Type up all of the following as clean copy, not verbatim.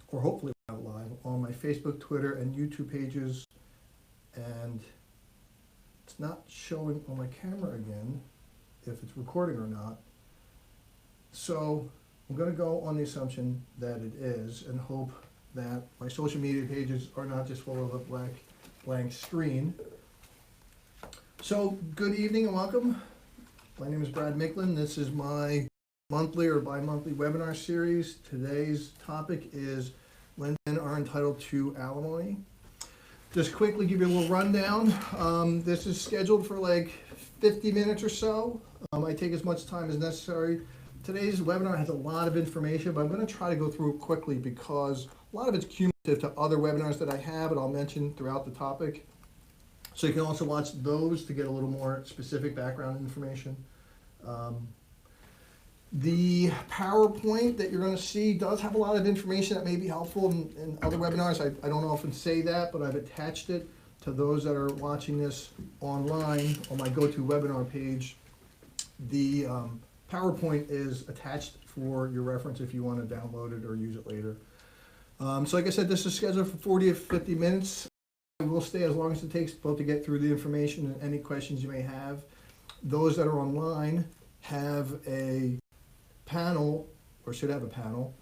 or hopefully live on my Facebook, Twitter, and YouTube pages. And it's not showing on my camera again if it's recording or not. So I'm going to go on the assumption that it is and hope that my social media pages are not just full of a blank screen. So good evening and welcome. My name is Brad Micklin. This is my monthly or bi-monthly webinar series. Today's topic is when men are entitled to alimony. Just quickly give you a little rundown. This is scheduled for like 50 minutes or so. I take as much time as necessary. Today's webinar has a lot of information, but I'm going to try to go through it quickly because a lot of it's cumulative to other webinars that I have and I'll mention throughout the topic. So you can also watch those to get a little more specific background information. The PowerPoint that you're going to see does have a lot of information that may be helpful in other webinars. I don't often say that, but I've attached it to those that are watching this online on my GoToWebinar page. The PowerPoint is attached for your reference if you want to download it or use it later. So like I said, this is scheduled for 40 to 50 minutes. I will stay as long as it takes both to get through the information and any questions you may have. Those that are online have a panel, or should have a panel,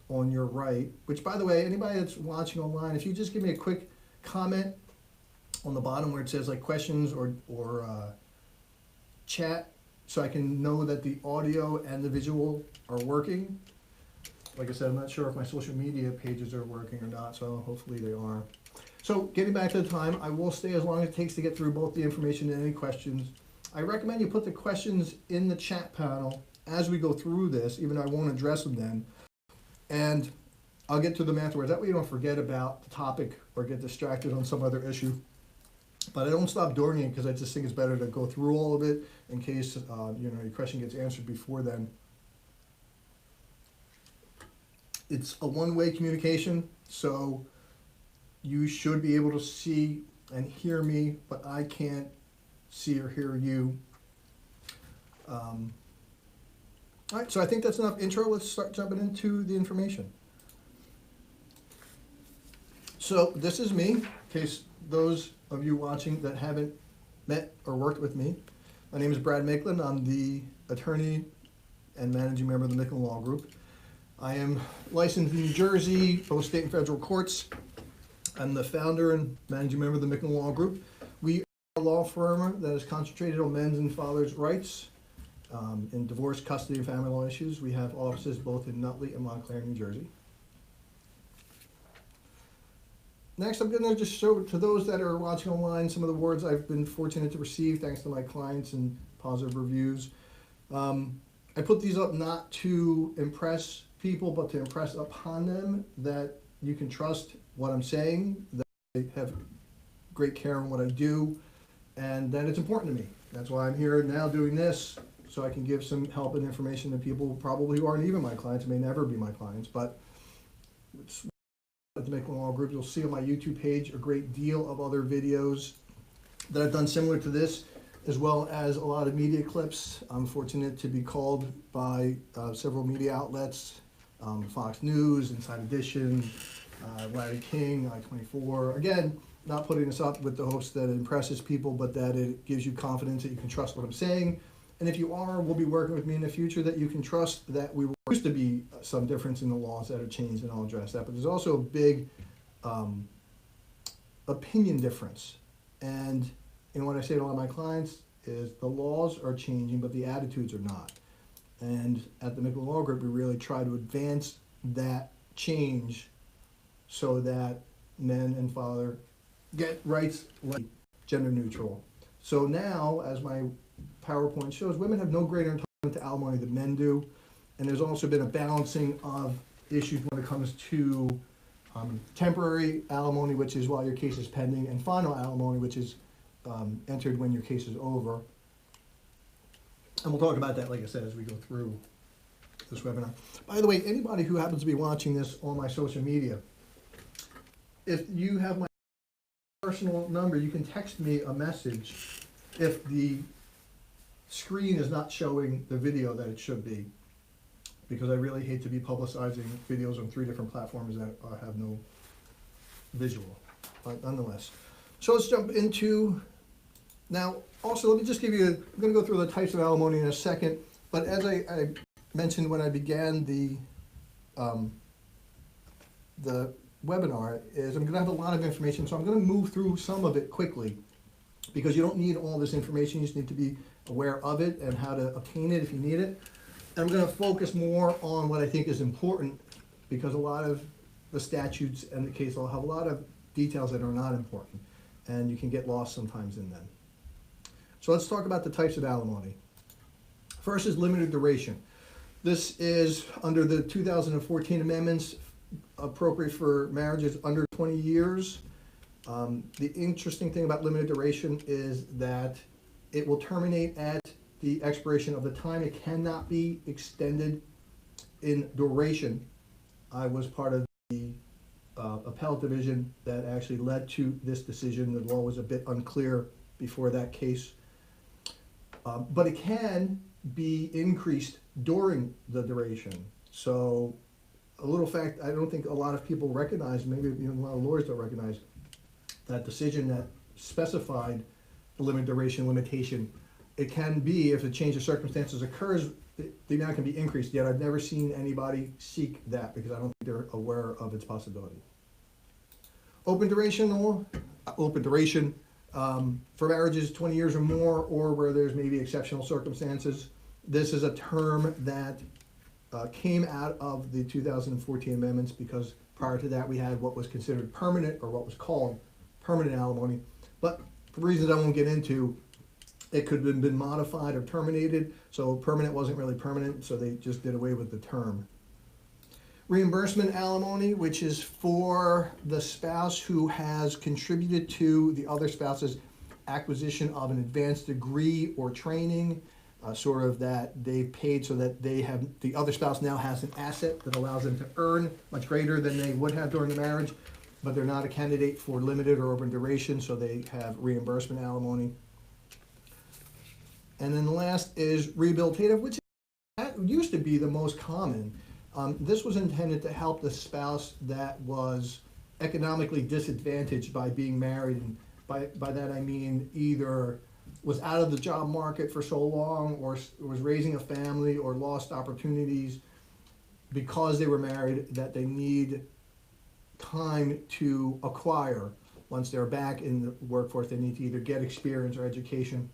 on your right, which by the way, anybody that's watching online, if you just give me a quick comment on the bottom where it says like questions or chat, so I can know that the audio and the visual are working. Like I said, I'm not sure if my social media pages are working or not, so hopefully they are. So getting back to the time, I will stay as long as it takes to get through both the information and any questions. I recommend you put the questions in the chat panel as we go through this, even though I won't address them then. And I'll get to them afterwards. That way you don't forget about the topic or get distracted on some other issue. But I don't stop doing it because I just think it's better to go through all of it in case your question gets answered before then. It's a one-way communication, so you should be able to see and hear me, but I can't see or hear you. All right, so I think that's enough intro. Let's start jumping into the information. So this is me, in case those of you watching that haven't met or worked with me. My name is Brad Micklin. I'm the attorney and managing member of the Micklin Law Group. I am licensed in New Jersey, both state and federal courts. I'm the founder and managing member of the Micklin Law Group. We are a law firm that is concentrated on men's and fathers' rights in divorce, custody, and family law issues. We have offices both in Nutley and Montclair, New Jersey. Next, I'm going to just show to those that are watching online some of the awards I've been fortunate to receive thanks to my clients and positive reviews. I put these up not to impress people, but to impress upon them that you can trust what I'm saying, that I have great care in what I do, and that it's important to me. That's why I'm here now doing this, so I can give some help and information to people probably who aren't even my clients, may never be my clients, but it's at the Micklin Law Group. You'll see on my YouTube page a great deal of other videos that I've done similar to this, as well as a lot of media clips. I'm fortunate to be called by several media outlets, Fox News, Inside Edition, Larry King, I-24. Again, not putting this up with the hopes that it impresses people, but that it gives you confidence that you can trust what I'm saying. And if you will be working with me in the future, that you can trust that we used to be some difference in the laws that are changed, and I'll address that. But there's also a big opinion difference. And what I say to all my clients is the laws are changing, but the attitudes are not. And at the Micklin Law Group, we really try to advance that change so that men and father get rights like gender neutral. So now, as my PowerPoint shows, women have no greater entitlement to alimony than men do. And there's also been a balancing of issues when it comes to temporary alimony, which is while your case is pending, and final alimony, which is entered when your case is over. And we'll talk about that, like I said, as we go through this webinar. By the way, anybody who happens to be watching this on my social media, if you have my personal number, you can text me a message if the screen is not showing the video that it should be. because I really hate to be publicizing videos on 3 different platforms that have no visual, but nonetheless. So let's jump into, now also let me just give you, I'm going to go through the types of alimony in a second, but as I mentioned when I began the webinar, is I'm going to have a lot of information, so I'm going to move through some of it quickly, because you don't need all this information, you just need to be aware of it and how to obtain it if you need it. And I'm going to focus more on what I think is important, because a lot of the statutes and the case law have a lot of details that are not important, and you can get lost sometimes in them. So let's talk about the types of alimony. First is limited duration. This is under the 2014 amendments, appropriate for marriages under 20 years. The interesting thing about limited duration is that it will terminate at the expiration of the time. It cannot be extended in duration. I was part of the appellate division that actually led to this decision. The law was a bit unclear before that case. But it can be increased during the duration. So a little fact I don't think a lot of people recognize, maybe even a lot of lawyers don't recognize, that decision that specified the limited duration limitation. It can be, if a change of circumstances occurs, the amount can be increased, yet I've never seen anybody seek that because I don't think they're aware of its possibility. Open duration law, for marriages 20 years or more, or where there's maybe exceptional circumstances. This is a term that came out of the 2014 amendments, because prior to that we had what was considered permanent, or what was called permanent alimony. But for reasons I won't get into, it could have been modified or terminated, so permanent wasn't really permanent, so they just did away with the term. Reimbursement alimony, which is for the spouse who has contributed to the other spouse's acquisition of an advanced degree or training, sort of that they've paid so that the other spouse now has an asset that allows them to earn much greater than they would have during the marriage, but they're not a candidate for limited or open duration, so they have reimbursement alimony. And then the last is rehabilitative, which used to be the most common. This was intended to help the spouse that was economically disadvantaged by being married, and by that I mean either was out of the job market for so long, or was raising a family, or lost opportunities because they were married, that they need time to acquire. Once they're back in the workforce, they need to either get experience or education.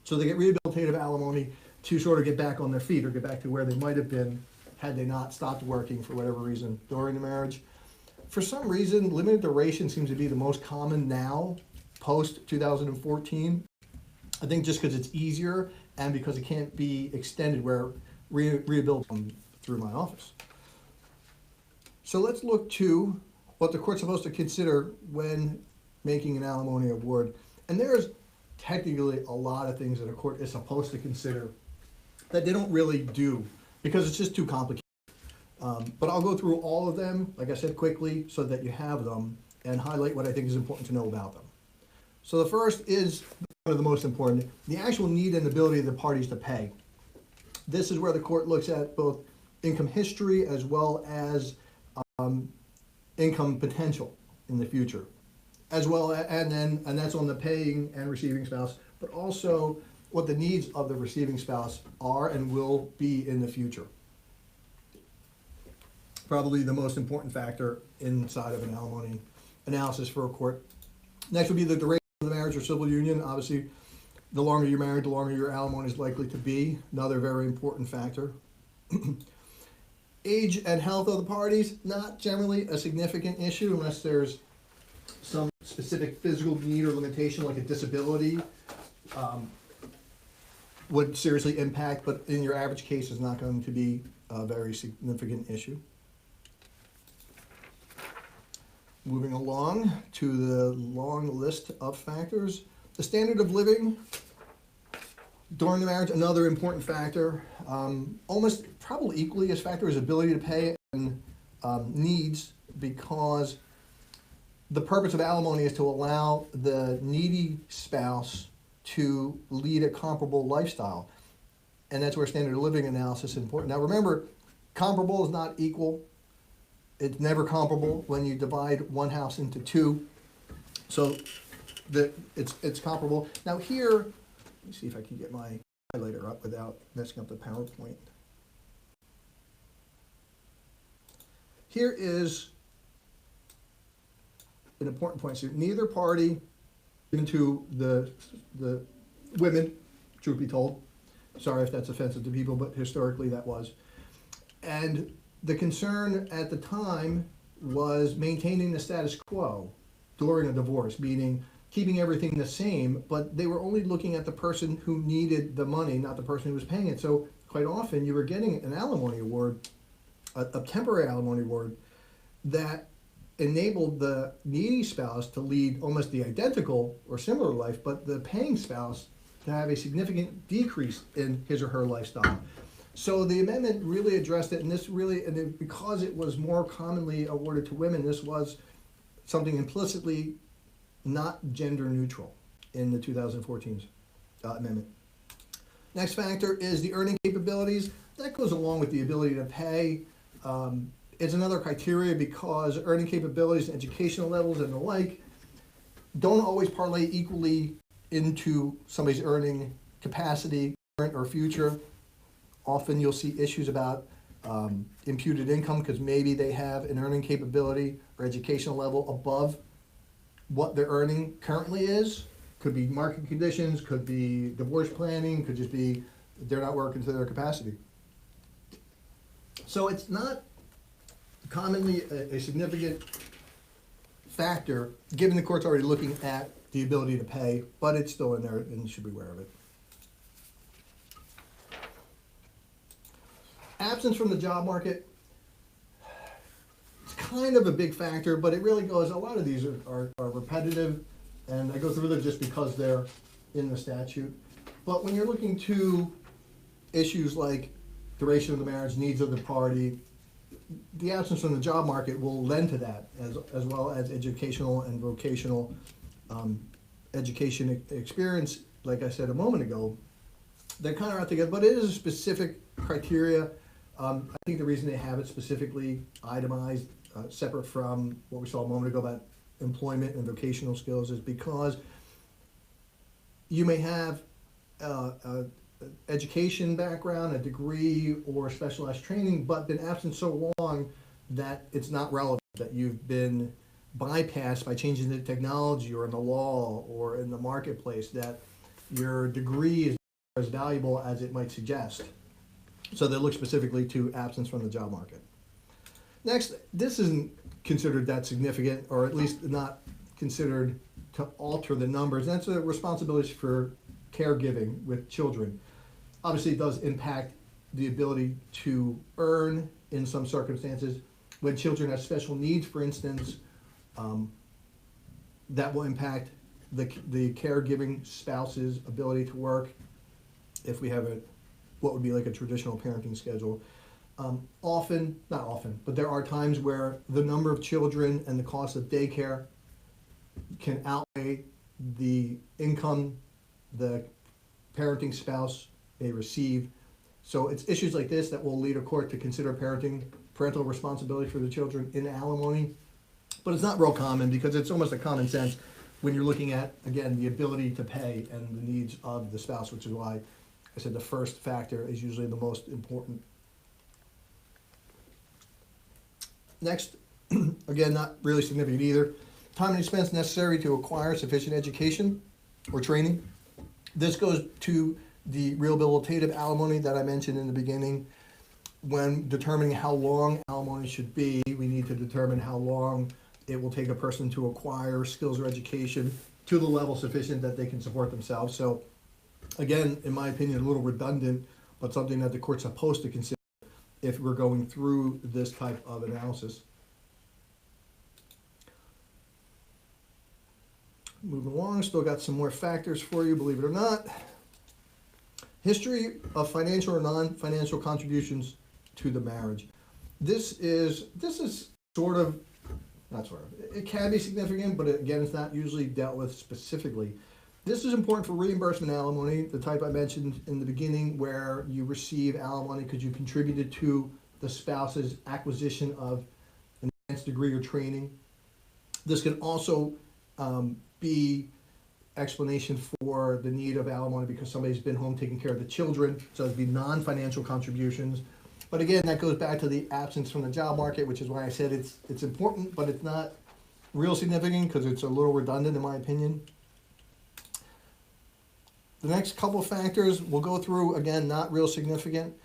So they get rehabilitative alimony to sort of get back on their feet, or get back to where they might have been had they not stopped working for whatever reason during the marriage. For some reason, limited duration seems to be the most common now, post 2014. I think just because it's easier, and because it can't be extended where rebuild through my office. So let's look to what the court's supposed to consider when making an alimony award. And there's technically a lot of things that a court is supposed to consider that they don't really do, because it's just too complicated. But I'll go through all of them, like I said, quickly, so that you have them, and highlight what I think is important to know about them. So the first is one of the most important, the actual need and ability of the parties to pay. This is where the court looks at both income history as well as income potential in the future, as well, and that's on the paying and receiving spouse, but also what the needs of the receiving spouse are and will be in the future. Probably the most important factor inside of an alimony analysis for a court. Next would be the duration of the marriage or civil union. Obviously, the longer you're married, the longer your alimony is likely to be. Another very important factor. Age and health of the parties, not generally a significant issue unless there's some specific physical need or limitation, like a disability, would seriously impact, but in your average case is not going to be a very significant issue. Moving along to the long list of factors. The standard of living during the marriage, another important factor. Almost probably equally as factor is ability to pay and needs, because the purpose of alimony is to allow the needy spouse to lead a comparable lifestyle. And that's where standard of living analysis is important. Now remember, Comparable is not equal. It's never comparable when you divide one house into two. So it's comparable. Now here, let me see if I can get my highlighter up without messing up the PowerPoint. Here is an important point. So neither party, even to the women, truth be told, sorry if that's offensive to people, but historically that was. And the concern at the time was maintaining the status quo during a divorce, meaning keeping everything the same, but they were only looking at the person who needed the money, not the person who was paying it. So quite often you were getting an alimony award, a temporary alimony award, that enabled the needy spouse to lead almost the identical or similar life, but the paying spouse to have a significant decrease in his or her lifestyle. So the amendment really addressed it, and because it was more commonly awarded to women, this was something implicitly not gender neutral in the 2014 amendment. Next factor is the earning capabilities. That goes along with the ability to pay. It's another criteria because earning capabilities, educational levels, and the like don't always parlay equally into somebody's earning capacity, current or future. Often you'll see issues about imputed income because maybe they have an earning capability or educational level above what their earning currently is. Could be market conditions, could be divorce planning, could just be they're not working to their capacity. So it's not commonly a significant factor, given the court's already looking at the ability to pay, but it's still in there and you should be aware of it. Absence from the job market, it's kind of a big factor, but it really goes, a lot of these are repetitive, and I go through them just because they're in the statute. But when you're looking to issues like duration of the marriage, needs of the party, the absence from the job market will lend to that, as well as educational and vocational education experience, like I said a moment ago. They're kind of out together, but it is a specific criteria. I think the reason they have it specifically itemized, separate from what we saw a moment ago about employment and vocational skills, is because you may have education background, a degree, or specialized training, but been absent so long that it's not relevant, that you've been bypassed by changing the technology or in the law or in the marketplace, that your degree is as valuable as it might suggest. So they look specifically to absence from the job market. Next, this isn't considered that significant, or at least not considered to alter the numbers. That's a responsibility for caregiving with children. Obviously, it does impact the ability to earn in some circumstances. When children have special needs, for instance, that will impact the caregiving spouse's ability to work if we have what would be like a traditional parenting schedule. Not often, but there are times where the number of children and the cost of daycare can outweigh the income the parenting spouse may receive. So it's issues like this that will lead a court to consider parental responsibility for the children in alimony. But it's not real common because it's almost a common sense when you're looking at, again, the ability to pay and the needs of the spouse, which is why I said the first factor is usually the most important. Next, again, not really significant either. Time and expense necessary to acquire sufficient education or training. This goes to the rehabilitative alimony that I mentioned in the beginning. When determining how long alimony should be, we need to determine how long it will take a person to acquire skills or education to the level sufficient that they can support themselves. So again, in my opinion, a little redundant, but something that the court's supposed to consider if we're going through this type of analysis. Moving along, still got some more factors for you, believe it or not. History of financial or non-financial contributions to the marriage. This is sort of, not sort of, it can be significant, but again, it's not usually dealt with specifically. This is important for reimbursement alimony, the type I mentioned in the beginning, where you receive alimony because you contributed to the spouse's acquisition of an advanced degree or training. This can also be explanation for the need of alimony because somebody's been home taking care of the children, so it'd be non-financial contributions. But again, that goes back to the absence from the job market, which is why I said it's important, but it's not real significant because it's a little redundant in my opinion. The next couple of factors we'll go through, again, not real significant.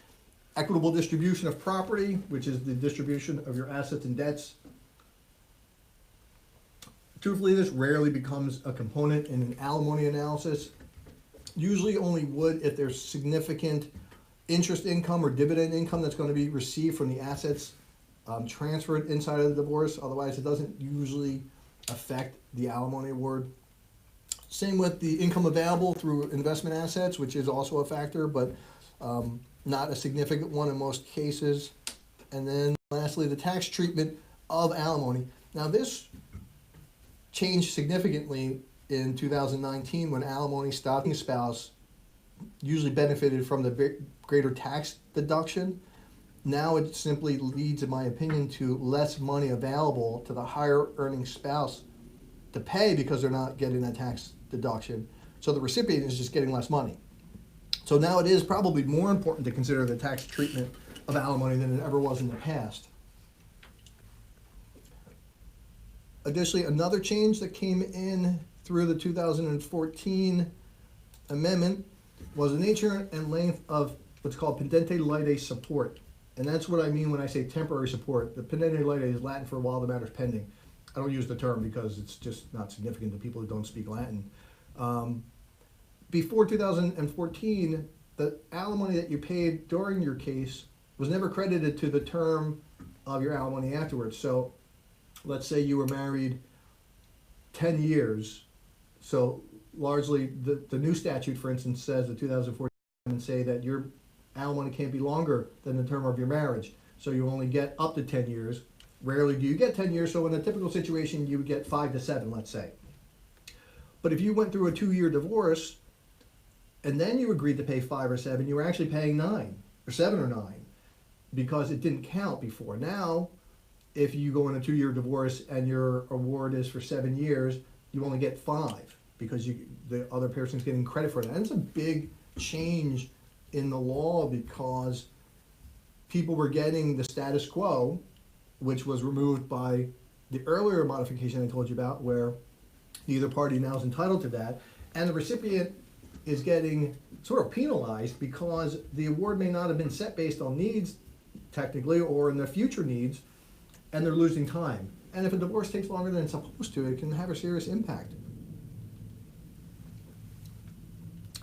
Equitable distribution of property, which is the distribution of your assets and debts. Truthfully, this rarely becomes a component in an alimony analysis. Usually only would if there's significant interest income or dividend income that's going to be received from the assets transferred inside of the divorce. Otherwise, it doesn't usually affect the alimony award. Same with the income available through investment assets, which is also a factor, but not a significant one in most cases. And then lastly, the tax treatment of alimony. Now this changed significantly in 2019 when alimony stopped. The spouse usually benefited from the greater tax deduction. Now it simply leads, in my opinion, to less money available to the higher earning spouse to pay because they're not getting that tax deduction. So the recipient is just getting less money. So now it is probably more important to consider the tax treatment of alimony than it ever was in the past. Additionally, another change that came in through the 2014 amendment was the nature and length of what's called pendente lite support. And that's what I mean when I say temporary support. The pendente lite is Latin for while the matter is pending. I don't use the term because it's just not significant to people who don't speak Latin. Before 2014, the alimony that you paid during your case was never credited to the term of your alimony afterwards. So let's say you were married 10 years. So largely the new statute, for instance, says the 2014 and say that your alimony can't be longer than the term of your marriage. So you only get up to 10 years. Rarely do you get 10 years, so in a typical situation, you would get 5 to 7, let's say. But if you went through a 2-year divorce, and then you agreed to pay 5 or 7, you were actually paying 9, or 7 or 9, because it didn't count before. Now, if you go in a 2-year divorce and your award is for 7 years, you only get 5, because the other person's getting credit for that. And it's a big change in the law because people were getting the status quo, which was removed by the earlier modification I told you about, where neither party now is entitled to that, and the recipient is getting sort of penalized because the award may not have been set based on needs, technically, or in their future needs, and they're losing time. And if a divorce takes longer than it's supposed to, it can have a serious impact.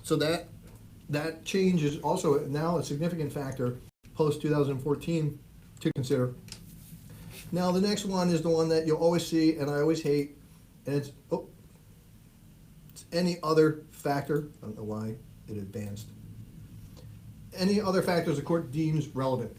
So that change is also now a significant factor post-2014 to consider. Now the next one is the one that you'll always see and I always hate, and it's any other factor. I don't know why it advanced. Any other factors the court deems relevant.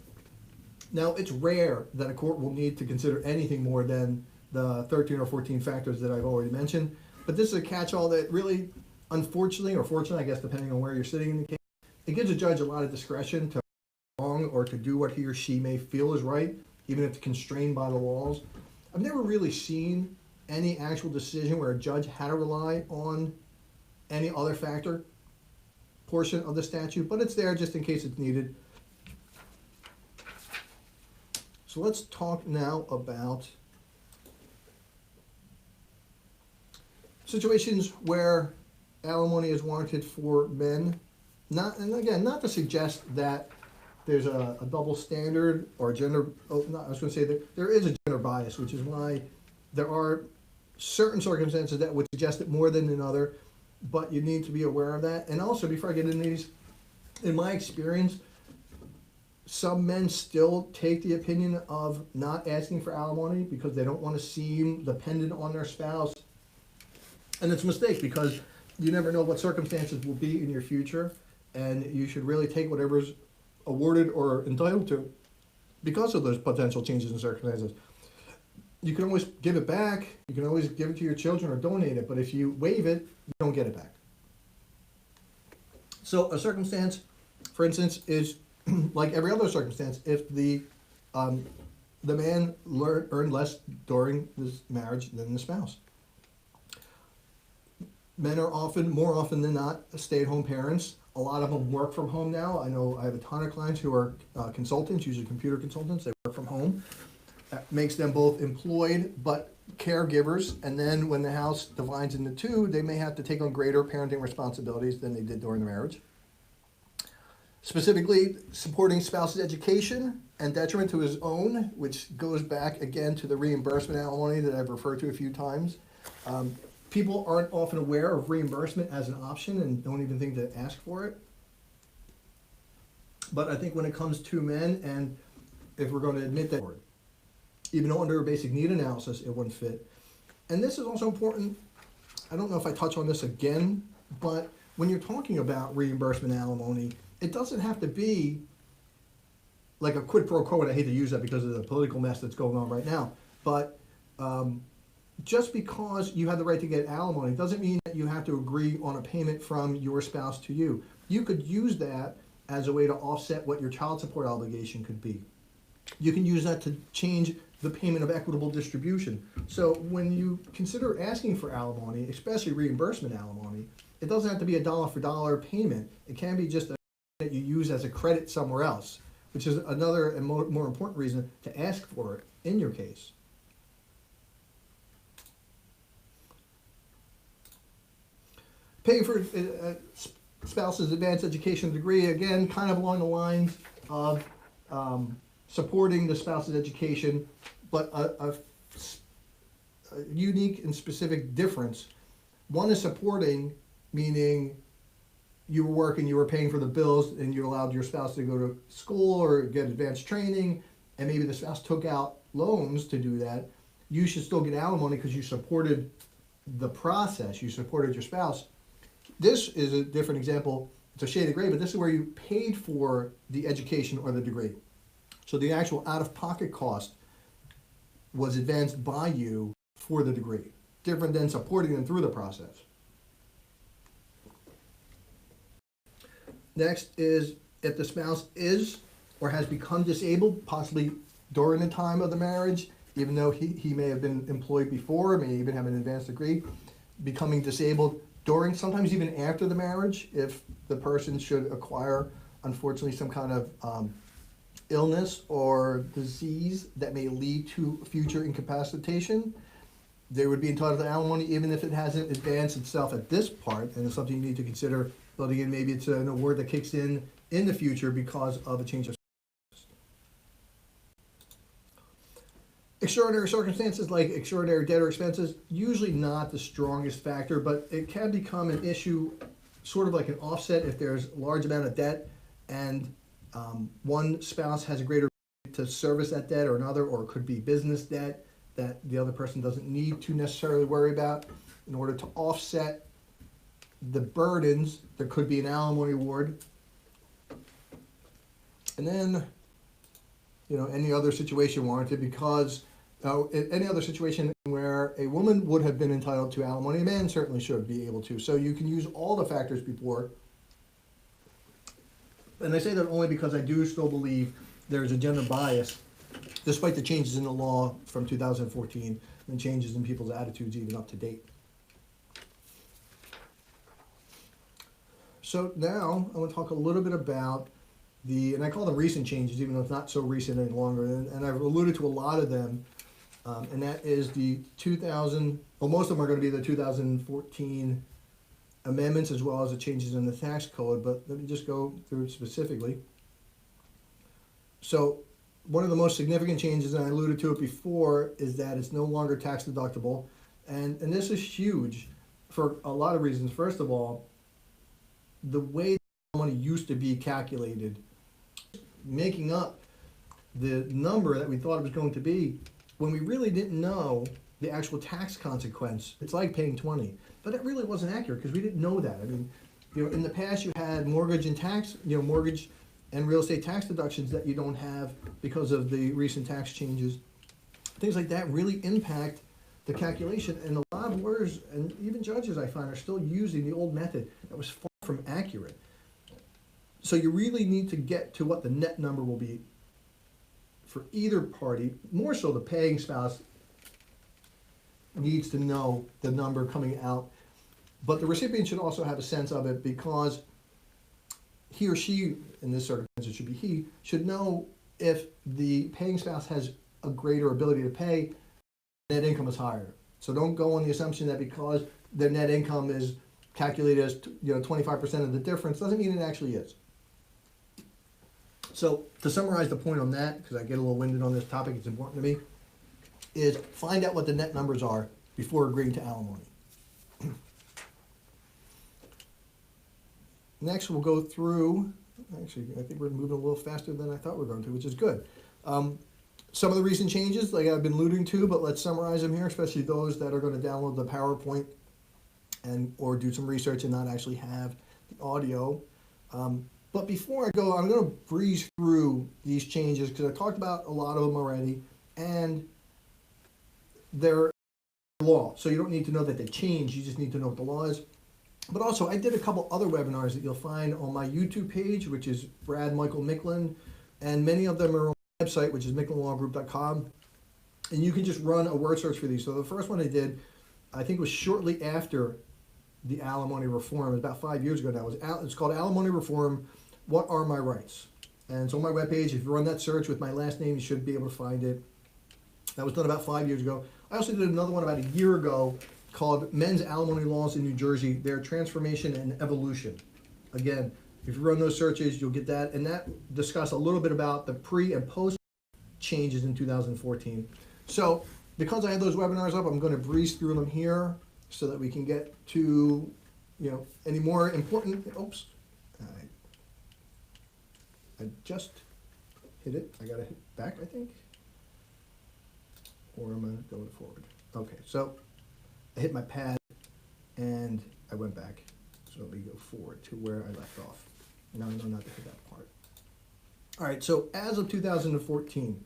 Now it's rare that a court will need to consider anything more than the 13 or 14 factors that I've already mentioned, but this is a catch-all that really, unfortunately or fortunately, I guess depending on where you're sitting in the case, it gives a judge a lot of discretion to wrong or to do what he or she may feel is right, even if it's constrained by the laws. I've never really seen any actual decision where a judge had to rely on any other factor portion of the statute, but it's there just in case it's needed. So let's talk now about situations where alimony is warranted for men. Not to suggest that there's a double standard or gender, I was going to say that there is a gender bias, which is why there are certain circumstances that would suggest it more than another, but you need to be aware of that. And also, before I get into these, in my experience, some men still take the opinion of not asking for alimony because they don't want to seem dependent on their spouse. And it's a mistake because you never know what circumstances will be in your future, and you should really take whatever's awarded or entitled to because of those potential changes in circumstances. You can always give it back, you can always give it to your children or donate it, but if you waive it, you don't get it back. So a circumstance, for instance, is like every other circumstance. If the the man earned less during this marriage than the spouse. Men are more often than not, stay-at-home parents. A lot of them work from home now. I know I have a ton of clients who are consultants, usually computer consultants. They work from home. That makes them both employed but caregivers. And then when the house divides into two, they may have to take on greater parenting responsibilities than they did during the marriage. Specifically, supporting spouse's education and detriment to his own, which goes back again to the reimbursement alimony that I've referred to a few times. People aren't often aware of reimbursement as an option and don't even think to ask for it. But I think when it comes to men, and if we're going to admit that, even though under a basic need analysis it wouldn't fit. And this is also important, I don't know if I touch on this again, but when you're talking about reimbursement alimony, it doesn't have to be like a quid pro quo, and I hate to use that because of the political mess that's going on right now, but just because you have the right to get alimony doesn't mean that you have to agree on a payment from your spouse to you. You could use that as a way to offset what your child support obligation could be. You can use that to change the payment of equitable distribution. So when you consider asking for alimony, especially reimbursement alimony, it doesn't have to be a dollar for dollar payment. It can be just a that you use as a credit somewhere else, which is another and more important reason to ask for it in your case. Paying for spouse's advanced education degree, again, kind of along the lines of supporting the spouse's education, but a unique and specific difference. One is supporting, meaning you were working, you were paying for the bills, and you allowed your spouse to go to school or get advanced training, and maybe the spouse took out loans to do that. You should still get alimony because you supported the process, you supported your spouse. This is a different example. It's a shade of gray, but this is where you paid for the education or the degree. So the actual out-of-pocket cost was advanced by you for the degree, different than supporting them through the process. Next is if the spouse is or has become disabled, possibly during the time of the marriage, even though he may have been employed before, may even have an advanced degree, becoming disabled during, sometimes even after the marriage, if the person should acquire, unfortunately, some kind of illness or disease that may lead to future incapacitation, they would be entitled to alimony even if it hasn't advanced itself at this part, and it's something you need to consider. But again, maybe it's an award that kicks in the future because of a change of extraordinary circumstances like extraordinary debt or expenses, usually not the strongest factor, but it can become an issue, sort of like an offset if there's a large amount of debt and one spouse has a greater to service that debt or another, or it could be business debt that the other person doesn't need to necessarily worry about. In order to offset the burdens, there could be an alimony award. And then, any other situation warranted, because any other situation where a woman would have been entitled to alimony, a man certainly should be able to. So you can use all the factors before. And I say that only because I do still believe there's a gender bias, despite the changes in the law from 2014 and changes in people's attitudes even up to date. So now I want to talk a little bit about and I call them recent changes, even though it's not so recent any longer, and I've alluded to a lot of them, and that is the most of them are going to be the 2014 amendments as well as the changes in the tax code, but let me just go through it specifically. So one of the most significant changes, and I alluded to it before, is that it's no longer tax deductible, and this is huge for a lot of reasons. First of all, the way money used to be calculated, making up the number that we thought it was going to be when we really didn't know the actual tax consequence. It's like paying 20, but it really wasn't accurate because we didn't know that. I mean, in the past you had mortgage and real estate tax deductions that you don't have because of the recent tax changes. Things like that really impact the calculation, and a lot of lawyers and even judges, I find, are still using the old method that was far from accurate. So you really need to get to what the net number will be for either party, more so the paying spouse needs to know the number coming out, but the recipient should also have a sense of it, because he or she, in this circumstance it should be he, should know if the paying spouse has a greater ability to pay, net income is higher. So don't go on the assumption that because their net income is calculated as 25% of the difference, doesn't mean it actually is. So to summarize the point on that, because I get a little winded on this topic, it's important to me, is find out what the net numbers are before agreeing to alimony. Next, we'll go through, actually, I think we're moving a little faster than I thought we were going to, which is good. Some of the recent changes, like I've been alluding to, but let's summarize them here, especially those that are going to download the PowerPoint or do some research and not actually have the audio. But before I go, I'm going to breeze through these changes because I talked about a lot of them already, and they're law. So you don't need to know that they changed, you just need to know what the law is. But also, I did a couple other webinars that you'll find on my YouTube page, which is Brad Micklin, and many of them are on my website, which is micklinlawgroup.com. And you can just run a word search for these. So the first one I did, I think was shortly after the alimony reform, about 5 years ago now. It's called Alimony Reform, What Are My Rights? And it's on my webpage. If you run that search with my last name, you should be able to find it. That was done about 5 years ago. I also did another one about a year ago called Men's Alimony Laws in New Jersey, Their Transformation and Evolution. Again, if you run those searches, you'll get that. And that discussed a little bit about the pre and post changes in 2014. So because I have those webinars up, I'm going to breeze through them here so that we can get to, any more important, oops, I just hit it. I got to hit back, I think. Or am I going forward? Okay, so I hit my pad and I went back. So let me go forward to where I left off. No, not to hit that part. All right, so as of 2014,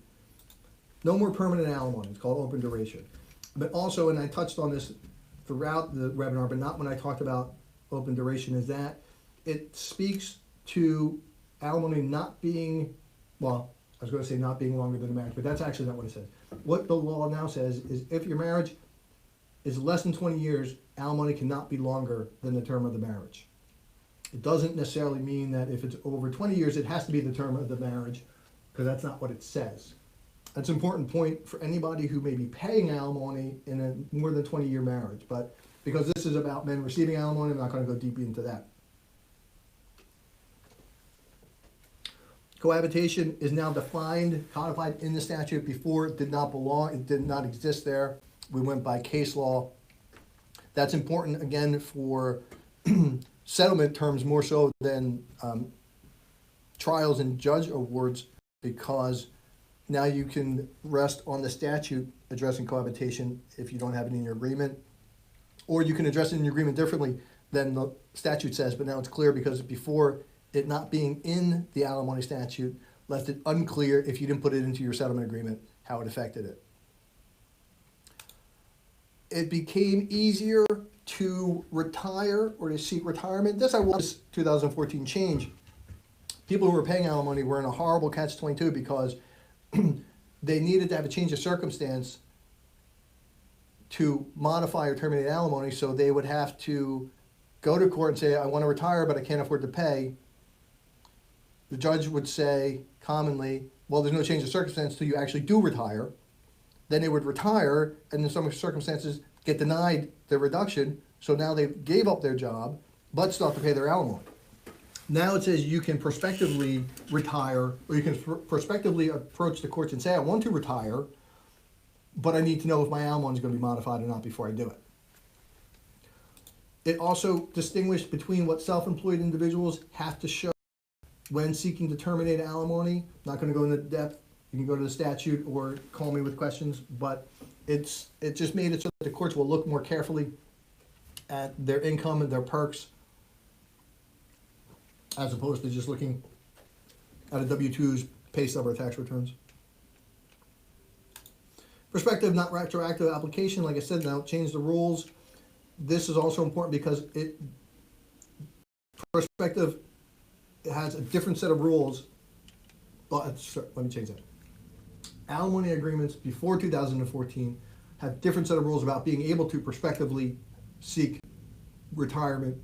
no more permanent alimony. It's called open duration. But also, and I touched on this throughout the webinar, but not when I talked about open duration, is that it speaks to alimony not being, well, I was going to say not being longer than a marriage, but that's actually not what it says. What the law now says is if your marriage is less than 20 years, alimony cannot be longer than the term of the marriage. It doesn't necessarily mean that if it's over 20 years, it has to be the term of the marriage, because that's not what it says. That's an important point for anybody who may be paying alimony in a more than 20-year marriage. But because this is about men receiving alimony, I'm not going to go deep into that. Cohabitation is now defined, codified in the statute. Before, it did not belong, it did not exist there. We went by case law. That's important, again, for settlement terms more so than trials and judge awards, because now you can rest on the statute addressing cohabitation if you don't have it in your agreement, or you can address it in your agreement differently than the statute says, but now it's clear because before, it not being in the alimony statute left it unclear if you didn't put it into your settlement agreement how it affected it. It became easier to retire or to seek retirement. This was 2014 change. People who were paying alimony were in a horrible catch-22 because they needed to have a change of circumstance to modify or terminate alimony, so they would have to go to court and say, I want to retire, but I can't afford to pay. The judge would say commonly, well, there's no change of circumstance until you actually do retire. Then they would retire, and in some circumstances get denied their reduction, so now they gave up their job, but still have to pay their alimony. Now it says you can prospectively retire, or you can prospectively approach the courts and say, I want to retire, but I need to know if my alimony is going to be modified or not before I do it. It also distinguished between what self-employed individuals have to show when seeking to terminate alimony. Not going to go into depth. You can go to the statute or call me with questions, but it just made it so that the courts will look more carefully at their income and their perks, as opposed to just looking at a W-2's pay stub or tax returns. Prospective, not retroactive application, like I said, now change the rules. This is also important because prospective has a different set of rules. Well, let me change that. alimony agreements before 2014 have different set of rules about being able to prospectively seek retirement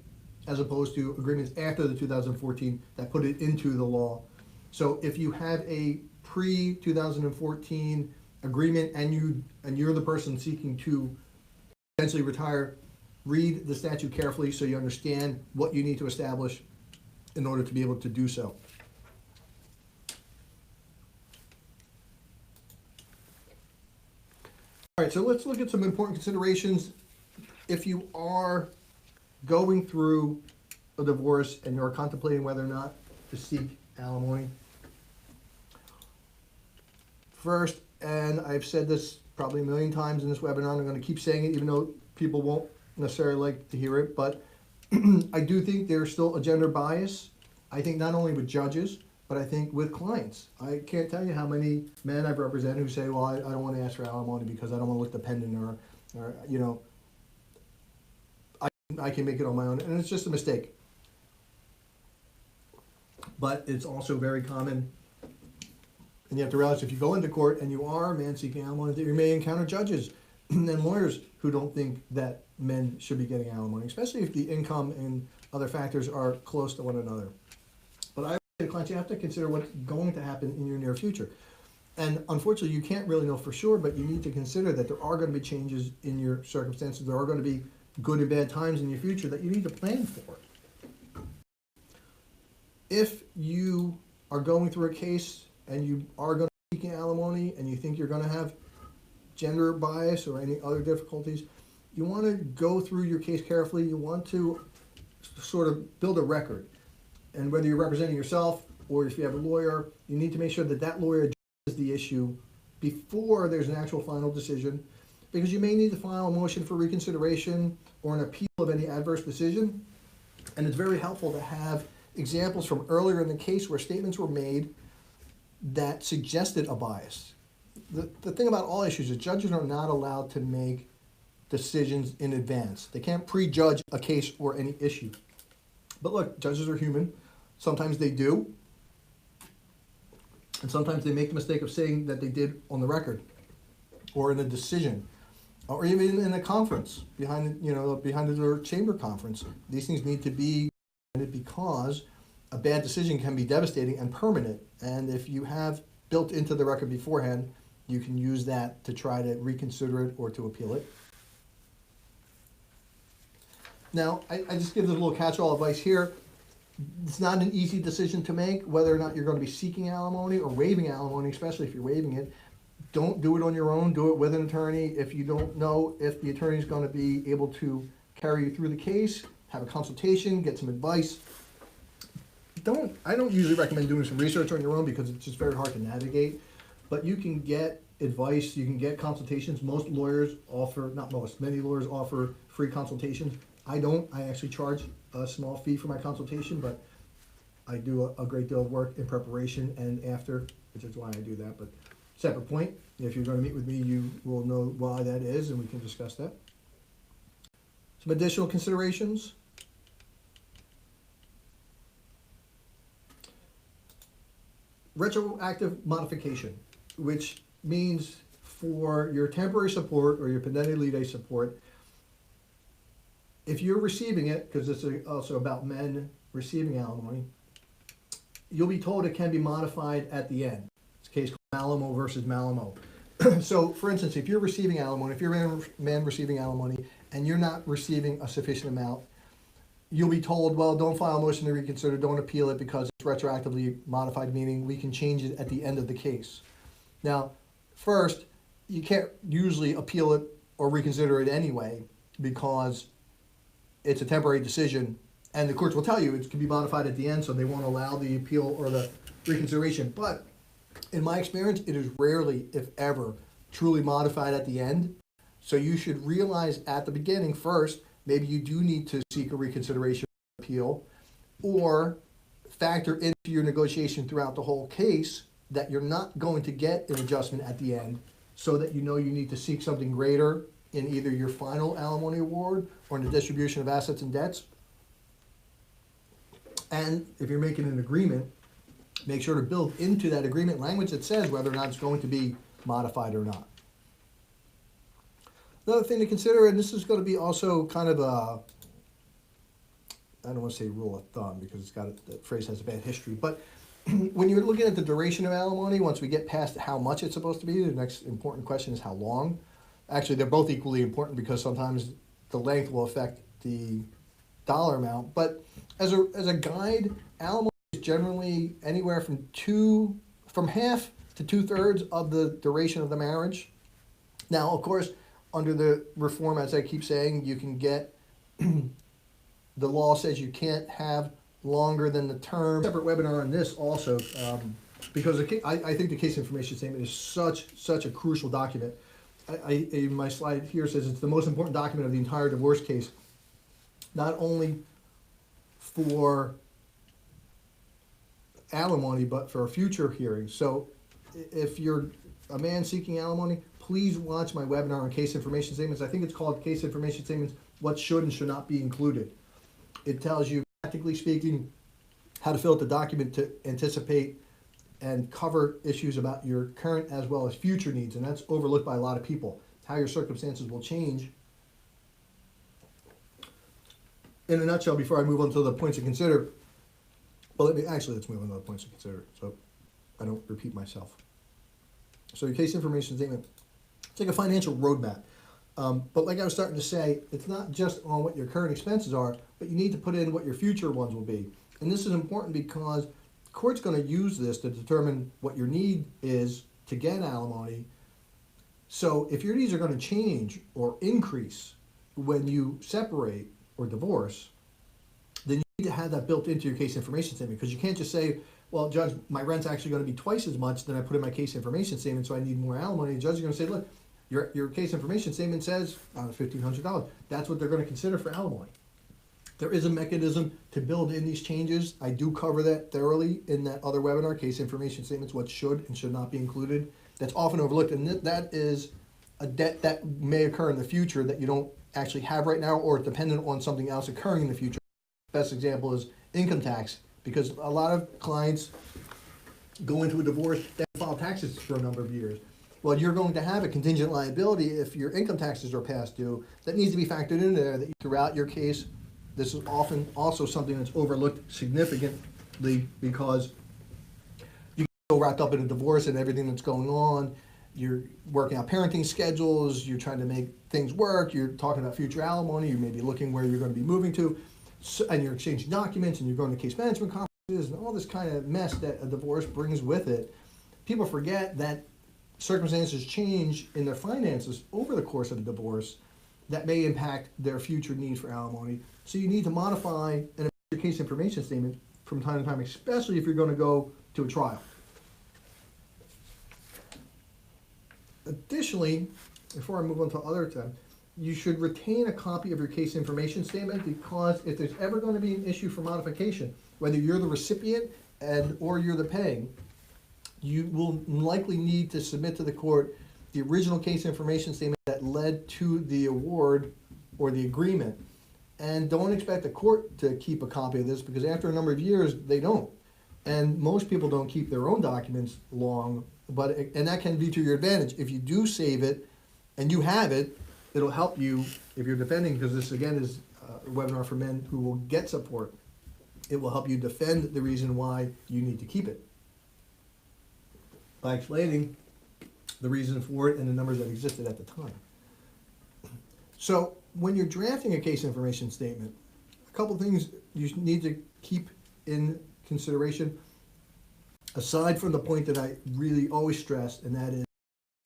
as opposed to agreements after the 2014 that put it into the law. So if you have a pre-2014 agreement and you're the person seeking to potentially retire, read the statute carefully so you understand what you need to establish in order to be able to do so. All right, so let's look at some important considerations. If you are going through a divorce and you're contemplating whether or not to seek alimony, first, and I've said this probably a million times in this webinar, and I'm going to keep saying it even though people won't necessarily like to hear it, but I do think there's still a gender bias. I think not only with judges, but I think with clients. I can't tell you how many men I've represented who say, well, I don't want to ask for alimony because I don't want to look dependent or you know, I can make it on my own. And it's just a mistake. But it's also very common. And you have to realize if you go into court and you are a man seeking alimony, that you may encounter judges and lawyers who don't think that men should be getting alimony, especially if the income and other factors are close to one another. But I would say to clients, you have to consider what's going to happen in your near future. And unfortunately, you can't really know for sure, but you need to consider that there are going to be changes in your circumstances. There are going to be good and bad times in your future that you need to plan for. If you are going through a case and you are going to be seeking alimony and you think you're going to have gender bias or any other difficulties, you want to go through your case carefully. You want to sort of build a record. And whether you're representing yourself or if you have a lawyer, you need to make sure that that lawyer addresses the issue before there's an actual final decision, because you may need to file a motion for reconsideration or an appeal of any adverse decision. And it's very helpful to have examples from earlier in the case where statements were made that suggested a bias. The thing about all issues is judges are not allowed to make decisions in advance. They can't prejudge a case or any issue. But look, judges are human. Sometimes they do. And sometimes they make the mistake of saying that they did on the record or in a decision or even in a conference behind the chamber conference. These things need to be because a bad decision can be devastating and permanent. And if you have built into the record beforehand, you can use that to try to reconsider it or to appeal it. Now, I just give this little catch-all advice here. It's not an easy decision to make whether or not you're going to be seeking alimony or waiving alimony, especially if you're waiving it. Don't do it on your own. Do it with an attorney. If you don't know if the attorney is going to be able to carry you through the case, have a consultation, get some advice. I don't usually recommend doing some research on your own because it's just very hard to navigate. But you can get advice, you can get consultations. Most lawyers offer, not most, many lawyers offer free consultations. I don't. I actually charge a small fee for my consultation, but I do a great deal of work in preparation and after, which is why I do that. But separate point, if you're going to meet with me, you will know why that is, and we can discuss that. Some additional considerations. Retroactive modification, which means for your temporary support or your pendentia lite support, if you're receiving it, because it's also about men receiving alimony, you'll be told it can be modified at the end. It's a case called Malamo versus Malamo. So, for instance, if you're receiving alimony, if you're a man receiving alimony and you're not receiving a sufficient amount, you'll be told, well, don't file a motion to reconsider, don't appeal it because it's retroactively modified, meaning we can change it at the end of the case. Now, first, you can't usually appeal it or reconsider it anyway because it's a temporary decision, and the courts will tell you it can be modified at the end, so they won't allow the appeal or the reconsideration. But in my experience, it is rarely, if ever, truly modified at the end. So you should realize at the beginning first, maybe you do need to seek a reconsideration or appeal, or factor into your negotiation throughout the whole case that you're not going to get an adjustment at the end, so that you know you need to seek something greater in either your final alimony award or in the distribution of assets and debts. And if you're making an agreement, make sure to build into that agreement language that says whether or not it's going to be modified or not. Another thing to consider, and this is going to be also kind of a, I don't want to say rule of thumb because that phrase has a bad history, but when you're looking at the duration of alimony, once we get past how much it's supposed to be, the next important question is how long. Actually, they're both equally important because sometimes the length will affect the dollar amount. But as a guide, alimony is generally anywhere from half to 2/3 of the duration of the marriage. Now, of course, under the reform, as I keep saying, you can get, the law says you can't have longer than the term. Separate webinar on this also, because I think the case information statement is such a crucial document. My slide here says it's the most important document of the entire divorce case, not only for alimony, but for future hearings. So if you're a man seeking alimony, please watch my webinar on case information statements. I think it's called Case Information Statements, What Should and Should Not Be Included. It tells you, practically speaking, how to fill out the document to anticipate and cover issues about your current as well as future needs, and that's overlooked by a lot of people, how your circumstances will change. In a nutshell, before I move on to the points to consider, well, let's move on to the points to consider so I don't repeat myself. So your case information statement, it's like a financial roadmap. But like I was starting to say, it's not just on what your current expenses are, but you need to put in what your future ones will be. And this is important because the court's going to use this to determine what your need is to get alimony. So if your needs are going to change or increase when you separate or divorce, then you need to have that built into your case information statement, because you can't just say, well, Judge, my rent's actually going to be twice as much than I put in my case information statement, so I need more alimony. The judge is going to say, look, your case information statement says $1,500. That's what they're going to consider for alimony. There is a mechanism to build in these changes. I do cover that thoroughly in that other webinar, Case Information Statements, What Should and Should Not Be Included. That's often overlooked, and that is a debt that may occur in the future that you don't actually have right now, or dependent on something else occurring in the future. Best example is income tax, because a lot of clients go into a divorce, they file taxes for a number of years. Well, you're going to have a contingent liability if your income taxes are past due. That needs to be factored in there, that throughout your case. This is often also something that's overlooked significantly, because you get so wrapped up in a divorce and everything that's going on. You're working out parenting schedules, you're trying to make things work, you're talking about future alimony, you may be looking where you're going to be moving to, and you're exchanging documents, and you're going to case management conferences, and all this kind of mess that a divorce brings with it. People forget that circumstances change in their finances over the course of a divorce that may impact their future need for alimony. So you need to modify and amend your case information statement from time to time, especially if you're going to go to a trial. Additionally, before I move on to other time, you should retain a copy of your case information statement, because if there's ever going to be an issue for modification, whether you're the recipient or you're the paying, you will likely need to submit to the court the original case information statement that led to the award or the agreement. And don't expect the court to keep a copy of this, because after a number of years, they don't. And most people don't keep their own documents long, and that can be to your advantage. If you do save it and you have it, it'll help you if you're defending, because this again is a webinar for men who will get support. It will help you defend the reason why you need to keep it by explaining the reason for it and the numbers that existed at the time. So when you're drafting a case information statement, a couple things you need to keep in consideration, aside from the point that I really always stress, and that is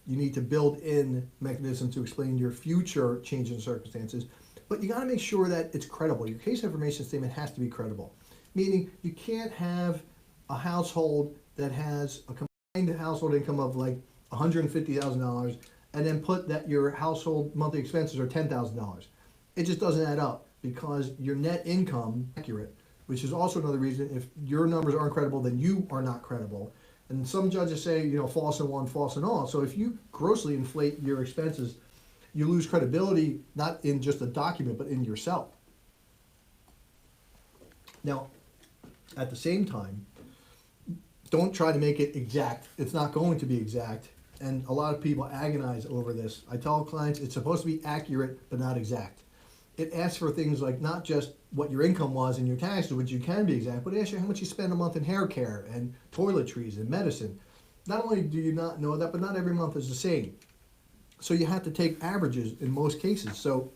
you need to build in mechanisms to explain your future change in circumstances, but you got to make sure that it's credible. Your case information statement has to be credible, meaning you can't have a household that has a combined household income of like $150,000 and then put that your household monthly expenses are $10,000. It just doesn't add up, because your net income is accurate, which is also another reason if your numbers aren't credible, then you are not credible. And some judges say, false in one, false in all. So if you grossly inflate your expenses, you lose credibility, not in just a document, but in yourself. Now, at the same time, don't try to make it exact. It's not going to be exact. and a lot of people agonize over this. I tell clients it's supposed to be accurate but not exact. It asks for things like not just what your income was and your taxes, which you can be exact, but it asks you how much you spend a month in hair care and toiletries and medicine. Not only do you not know that, but not every month is the same. So you have to take averages in most cases. So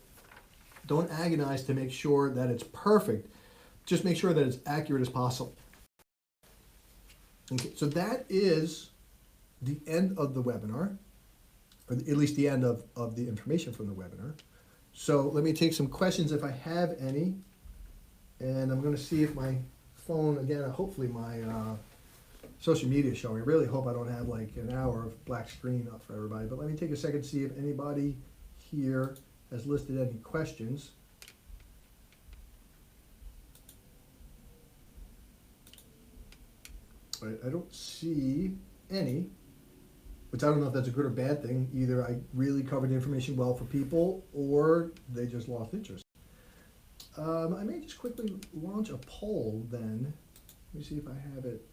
don't agonize to make sure that it's perfect. Just make sure that it's accurate as possible. Okay, so that is the end of the webinar, or at least the end of the information from the webinar. So let me take some questions if I have any, and I'm going to see if my phone, again, hopefully my social media is showing. I really hope I don't have like an hour of black screen up for everybody, but let me take a second to see if anybody here has listed any questions. I don't see any, which I don't know if that's a good or bad thing. Either I really covered the information well for people, or they just lost interest. I may just quickly launch a poll then. Let me see if I have it.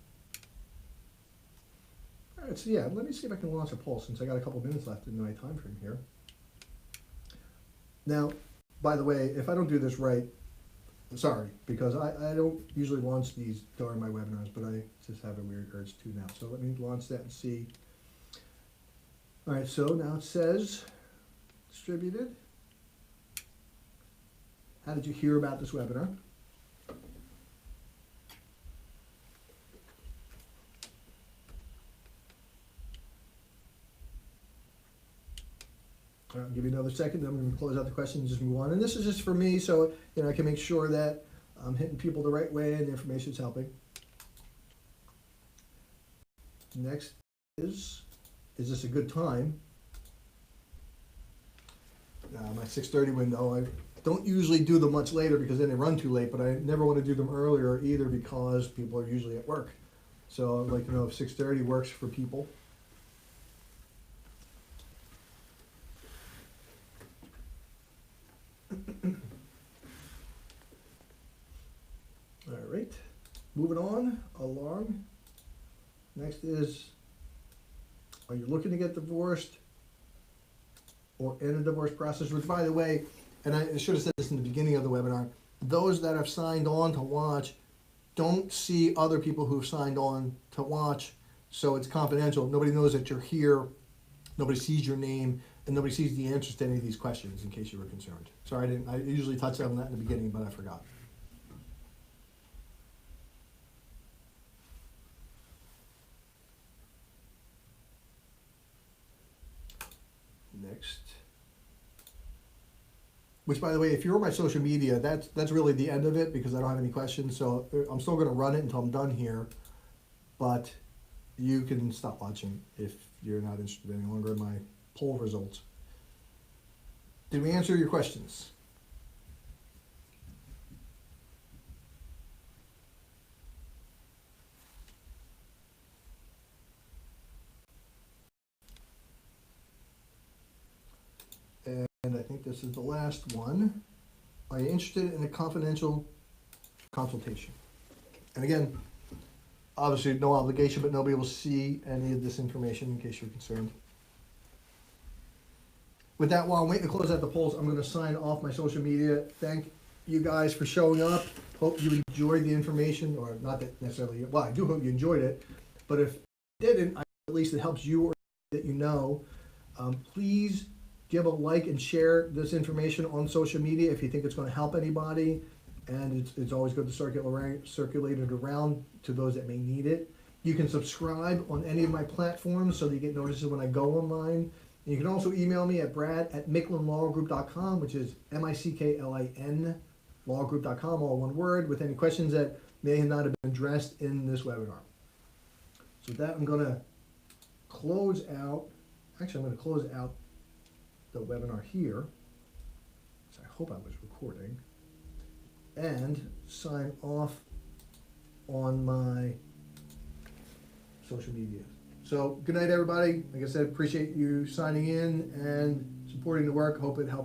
All right, so yeah, let me see if I can launch a poll since I got a couple minutes left in my time frame here. Now, by the way, if I don't do this right, I'm sorry, because I don't usually launch these during my webinars, but I just have a weird urge to now. So let me launch that and see. All right, so now it says distributed. How did you hear about this webinar? I'll give you another second, then I'm going to close out the questions and just move on. And this is just for me, so I can make sure that I'm hitting people the right way and the information is helping. Next is this a good time? My 6:30 window, I don't usually do them much later because then they run too late, but I never want to do them earlier either because people are usually at work. So I'd like to know if 6:30 works for people. All right, moving on along. Next is, are you looking to get divorced or in a divorce process? Which, by the way, and I should have said this in the beginning of the webinar, those that have signed on to watch don't see other people who've signed on to watch, so it's confidential. Nobody knows that you're here, nobody sees your name, and nobody sees the answers to any of these questions, in case you were concerned. Sorry, I usually touch on that in the beginning, but I forgot. Next. Which, by the way, if you're on my social media, that's really the end of it because I don't have any questions. So I'm still going to run it until I'm done here, but you can stop watching if you're not interested any longer in my poll results. Did we answer your questions? And I think this is the last one. Are you interested in a confidential consultation? And again, obviously no obligation, but nobody will see any of this information in case you're concerned. With that, while I'm waiting to close out the polls, I'm going to sign off my social media. Thank you guys for showing up. Hope you enjoyed the information, or not that necessarily, well, I do hope you enjoyed it, but if you didn't, at least it helps you or that you know. Please give a like and share this information on social media if you think it's going to help anybody, and it's always good to circulate it around to those that may need it. You can subscribe on any of my platforms so that you get notices when I go online. And you can also email me at brad@micklinlawgroup.com, which is MICKLIN lawgroup.com, all one word, with any questions that may not have been addressed in this webinar. So with that, I'm going to close out. Actually, I'm going to close out the webinar here, which I hope I was recording, and sign off on my social media. So good night, everybody. Like I said, appreciate you signing in and supporting the work. Hope it helps.